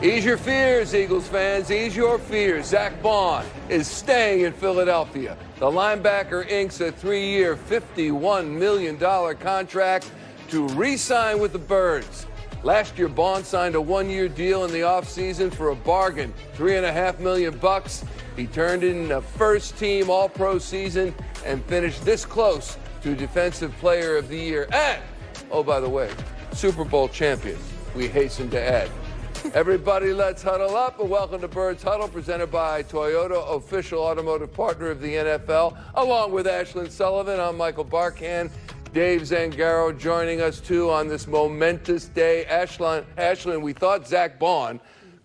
Ease your fears, Eagles fans. Ease your fears. Zack Baun is staying in Philadelphia. The linebacker inks a 3-year, $51 million contract to re-sign with the Birds. Last year, Baun signed a 1-year deal in the offseason for a bargain, $3.5 million. He turned in a first-team All-Pro season and finished this close to Defensive Player of the Year. And, oh, by the way, Super Bowl champion, we hasten to add. Everybody, let's huddle up, and welcome to Birds Huddle, presented by Toyota, official automotive partner of the NFL. Along with Ashlyn Sullivan, I'm Michael Barkan. Dave Zangaro joining us, too, on this momentous day. Ashlyn, we thought Zack Baun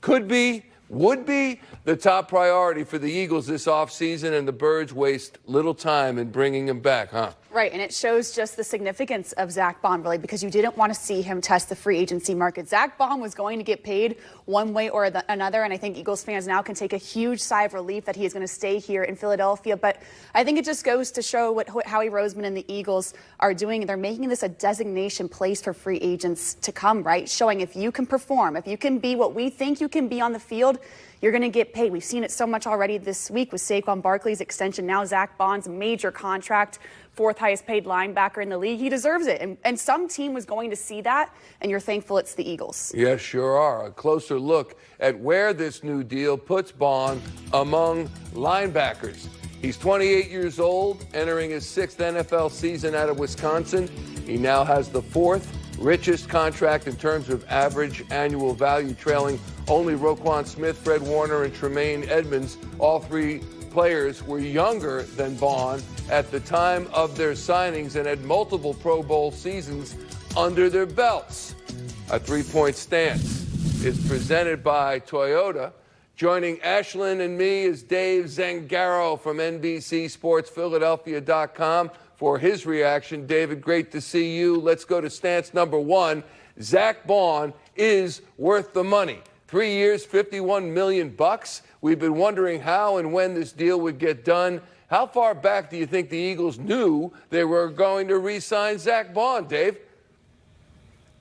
would be the top priority for the Eagles this offseason, and the Birds waste little time in bringing him back, huh? Right, and it shows just the significance of Zack Baun, really, because you didn't want to see him test the free agency market. Zack Baun was going to get paid one way or another, and I think Eagles fans now can take a huge sigh of relief that he is going to stay here in Philadelphia. But I think it just goes to show what Howie Roseman and the Eagles are doing. They're making this a designation place for free agents to come, right? Showing if you can perform, if you can be what we think you can be on the field, you're going to get paid. We've seen it so much already this week with Saquon Barkley's extension. Now Zack Baun's major contract, 4th highest paid linebacker in the league. He deserves it. And some team was going to see that, and you're thankful it's the Eagles. Yes, sure are. A closer look at where this new deal puts Baun among linebackers. He's 28 years old, entering his 6th NFL season out of Wisconsin. He now has the 4th richest contract in terms of average annual value, trailing only Roquan Smith, Fred Warner, and Tremaine Edmonds. All 3 players were younger than Baun at the time of their signings and had multiple Pro Bowl seasons under their belts. A 3-point stance is presented by Toyota. Joining Ashlyn and me is Dave Zangaro from NBC Sports Philadelphia.com for his reaction. David, great to see you. Let's go to stance number 1. Zack Baun is worth the money. 3 years, $51 million. We've been wondering how and when this deal would get done. How far back do you think the Eagles knew they were going to re-sign Zack Baun, Dave?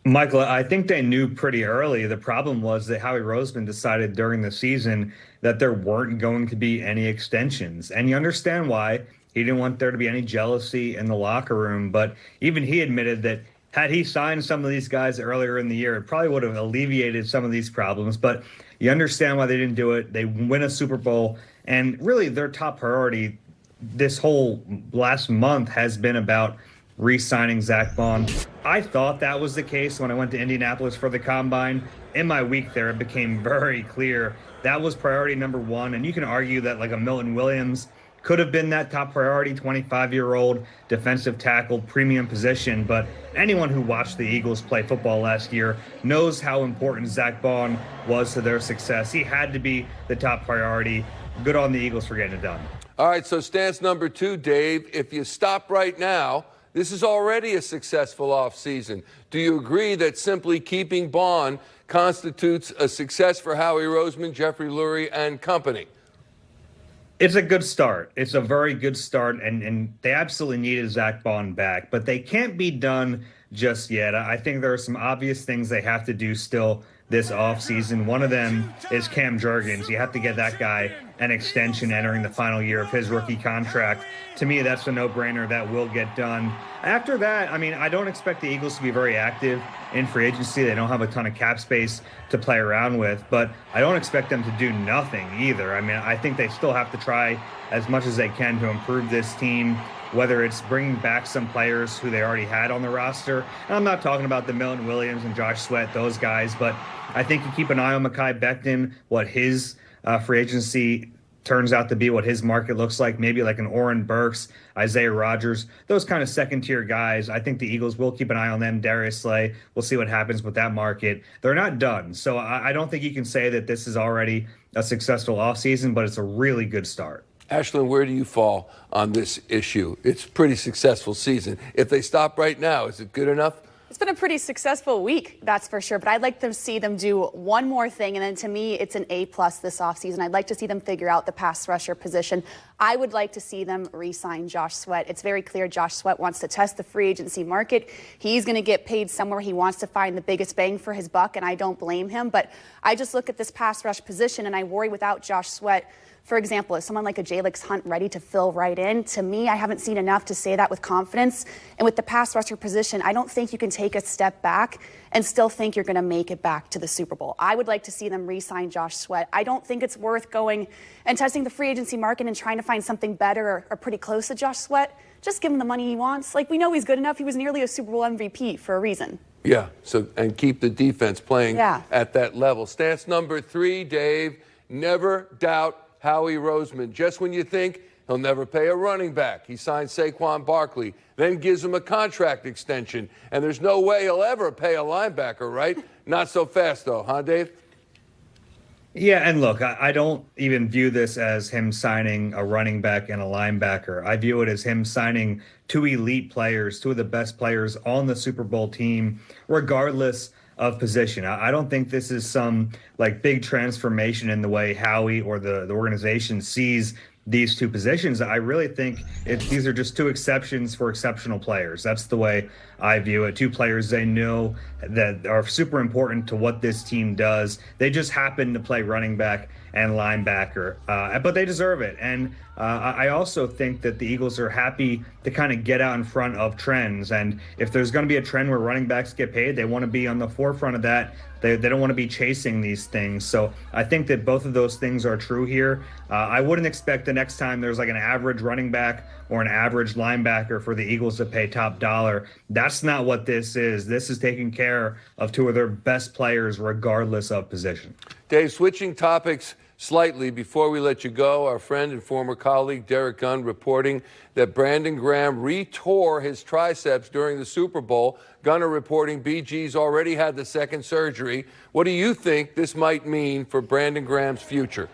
Michael, I think they knew pretty early. The problem was that Howie Roseman decided during the season that there weren't going to be any extensions. And you understand why. He didn't want there to be any jealousy in the locker room. But even he admitted that had he signed some of these guys earlier in the year, it probably would have alleviated some of these problems. But you understand why they didn't do it. They win a Super Bowl. And really their top priority this whole last month has been about re-signing Zack Baun. I thought that was the case when I went to Indianapolis for the Combine. In my week there, it became very clear that was priority number 1. And you can argue that like a Milton Williams could have been that top priority, 25-year-old defensive tackle, premium position. But anyone who watched the Eagles play football last year knows how important Zack Baun was to their success. He had to be the top priority. Good on the Eagles for getting it done. All right, so stance number 2, Dave. If you stop right now, this is already a successful offseason. Do you agree that simply keeping Baun constitutes a success for Howie Roseman, Jeffrey Lurie, and company? It's a good start. It's a very good start, and they absolutely needed Zack Baun back. But they can't be done just yet. I think there are some obvious things they have to do still this offseason. One of them is Cam Jurgens. You have to get that guy an extension entering the final year of his rookie contract. To me, that's a no-brainer. That will get done. After that, I mean, I don't expect the Eagles to be very active in free agency. They don't have a ton of cap space to play around with, but I don't expect them to do nothing either. I mean, I think they still have to try as much as they can to improve this team, whether it's bringing back some players who they already had on the roster. And I'm not talking about the Milton Williams and Josh Sweat, those guys, but I think you keep an eye on Mekhi Becton, what his free agency turns out to be, what his market looks like, maybe like an Oren Burks, Isaiah Rodgers, those kind of second-tier guys. I think the Eagles will keep an eye on them. Darius Slay, we'll see what happens with that market. They're not done, so I don't think you can say that this is already a successful offseason, but it's a really good start. Ashlyn, where do you fall on this issue? It's a pretty successful season. If they stop right now, is it good enough? It's been a pretty successful week, that's for sure. But I'd like to see them do one more thing. And then to me, it's an A+ this offseason. I'd like to see them figure out the pass rusher position. I would like to see them re-sign Josh Sweat. It's very clear Josh Sweat wants to test the free agency market. He's going to get paid somewhere. He wants to find the biggest bang for his buck, and I don't blame him. But I just look at this pass rush position, and I worry without Josh Sweat. For example, is someone like a Jalix Hunt ready to fill right in? To me, I haven't seen enough to say that with confidence. And with the pass rusher position, I don't think you can take a step back and still think you're going to make it back to the Super Bowl. I would like to see them re-sign Josh Sweat. I don't think it's worth going and testing the free agency market and trying to find something better or pretty close to Josh Sweat. Just give him the money he wants. Like, we know he's good enough. He was nearly a Super Bowl MVP for a reason. Yeah, and keep the defense playing at that level. Stance number 3, Dave, never doubt Howie Roseman. Just when you think he'll never pay a running back, he signs Saquon Barkley, then gives him a contract extension, and there's no way he'll ever pay a linebacker, right? Not so fast, though, huh, Dave? Yeah, and look, I don't even view this as him signing a running back and a linebacker. I view it as him signing 2 elite players, 2 of the best players on the Super Bowl team, regardless of position. I don't think this is some like big transformation in the way Howie or the organization sees these 2 positions. I really think these are just 2 exceptions for exceptional players. That's the way I view it. 2 players they know that are super important to what this team does. They just happen to play running back and linebacker, but they deserve it. And I also think that the Eagles are happy to kind of get out in front of trends. And if there's going to be a trend where running backs get paid, they want to be on the forefront of that. They don't want to be chasing these things. So I think that both of those things are true here. I wouldn't expect the next time there's like an average running back or an average linebacker for the Eagles to pay top dollar. That's not what this is. This is taking care of 2 of their best players regardless of position. Dave, switching topics slightly before we let you go, our friend and former colleague Derek Gunn reporting that Brandon Graham retore his triceps during the Super Bowl. Gunner reporting BG's already had the second surgery. What do you think this might mean for Brandon Graham's future?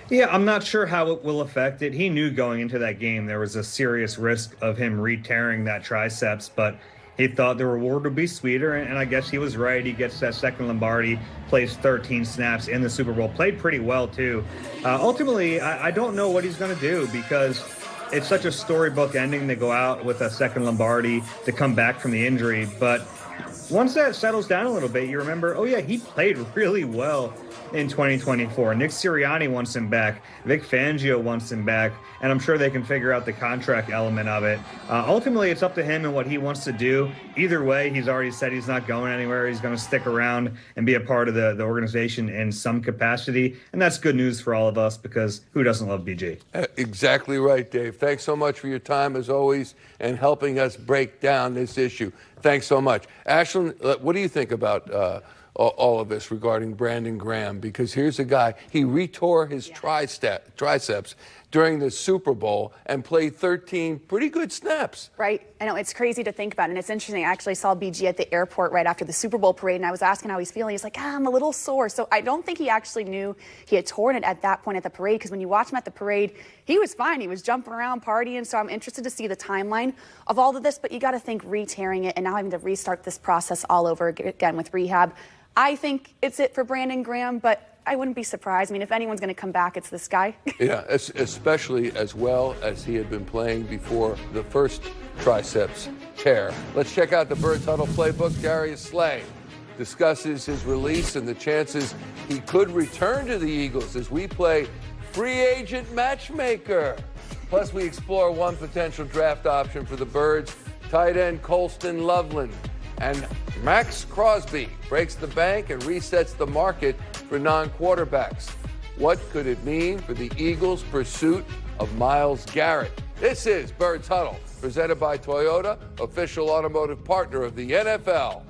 Yeah, I'm not sure how it will affect it. He knew going into that game there was a serious risk of him re-tearing that triceps, but he thought the reward would be sweeter, and I guess he was right. He gets that second Lombardi, plays 13 snaps in the Super Bowl, played pretty well too. Ultimately, I don't know what he's going to do because it's such a storybook ending to go out with a second Lombardi to come back from the injury. But once that settles down a little bit, you remember, oh yeah, he played really well in 2024. Nick Sirianni wants him back. Vic Fangio wants him back. And I'm sure they can figure out the contract element of it. Ultimately, it's up to him and what he wants to do. Either way, he's already said he's not going anywhere. He's going to stick around and be a part of the organization in some capacity. And that's good news for all of us because who doesn't love BG? Exactly right, Dave. Thanks so much for your time, as always, and helping us break down this issue. Thanks so much. Ashlyn, what do you think about all of this regarding Brandon Graham? Because here's a guy, he retore his triceps during the Super Bowl and played 13 pretty good snaps. Right. I know, it's crazy to think about. And it's interesting. I actually saw BG at the airport right after the Super Bowl parade, and I was asking how he's feeling. He's like, I'm a little sore. So I don't think he actually knew he had torn it at that point at the parade, because when you watch him at the parade, he was fine. He was jumping around, partying. So I'm interested to see the timeline of all of this. But you got to think re-tearing it and now having to restart this process all over again with rehab. I think it's it for Brandon Graham, but I wouldn't be surprised. I mean, if anyone's going to come back, it's this guy. Yeah, especially as well as he had been playing before the first triceps tear. Let's check out the Birds Huddle playbook. Darius Slay discusses his release and the chances he could return to the Eagles as we play free agent matchmaker. Plus, we explore one potential draft option for the Birds, tight end Colston Loveland. And Max Crosby breaks the bank and resets the market for non-quarterbacks. What could it mean for the Eagles' pursuit of Myles Garrett? This is Birds Huddle, presented by Toyota, official automotive partner of the NFL.